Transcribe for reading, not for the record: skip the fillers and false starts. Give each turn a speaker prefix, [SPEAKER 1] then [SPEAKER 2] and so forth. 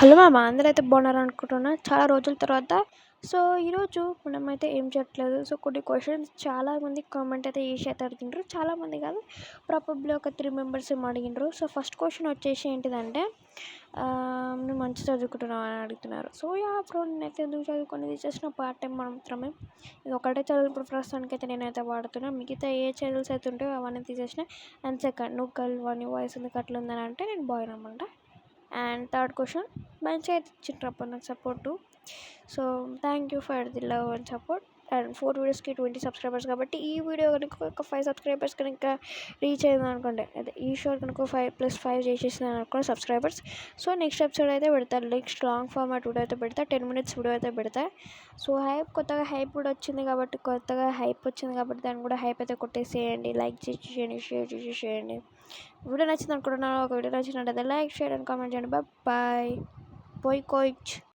[SPEAKER 1] Hello మామ! అందరైతే బాగున్నారనుకుంటున్నా. చాలా రోజుల తర్వాత. సో, ఈరోజు మనమైతే ఏం చేయట్లేదు. సో, కొన్ని క్వెషన్స్ చాలామంది కామెంట్ అయితే చేసి అడిగిండ్రు. చాలామంది కాదు, ప్రాబబ్లీ ఒక 3 మెంబర్స్ ఏమో అడిగిండ్రు. సో, ఫస్ట్ క్వెషన్ వచ్చేసి ఏంటిదంటే, "నువ్వు మంచి చదువుకుంటున్నావా?" అని అడుగుతున్నారు. So, yeah! బ్రో, నేనైతే ఎందుకు చదువుకోను, ఇది జస్ట్ నా పార్ట్ టైం మాత్రమే. ఇది ఒకటే చదువు ఇప్పుడు ప్రస్తుతానికైతే నేనైతే వాడుతున్నా. మిగతా ఏ ఛానల్స్ అయితే ఉంటాయో అవన్నీ తీసేసిన. అండ్ సెకండ్, "నువ్వు గర్ల్ నీ వాయిస్ ఎందుకు అట్లా ఉందని" అంటే నేను బాయ్‌ననమాట. అండ్ థర్డ్ క్వశ్చన్, మంచిగా అయితే ఇచ్చిండ్రప్ప నాకు support. So thank you for the love and support. And 4 వీడియోస్కి 20 సబ్స్క్రైబర్స్ కాబట్టి ఈ వీడియో కనుక ఒక 5 సబ్స్క్రైబర్స్ కనుక రీచ్ అయింది అనుకోండి, అదే ఈ షో కనుక 5+5 చేసేసింది అనుకోండి సబ్స్క్రైబర్స్. సో నెక్స్ట్ ఎపిసోడ్ అయితే పెడతా, నెక్స్ట్ లాంగ్ ఫార్మాట్ వీడియో అయితే పెడతా, 10 minutes వీడియో అయితే పెడతా. సో కొత్తగా హైప్ కూడా వచ్చింది కాబట్టి, దాన్ని కూడా హైప్ అయితే కొట్టేసేయండి, లైక్ చేసేయండి, షేర్ చేసేయండి. వీడియో నచ్చింది అనుకుంటున్నాను. ఒక వీడియో నచ్చినట్టయితే లైక్, షేర్ అండ్ కామెంట్ చేయండి. Bye bye. పోయి కోయిచ్.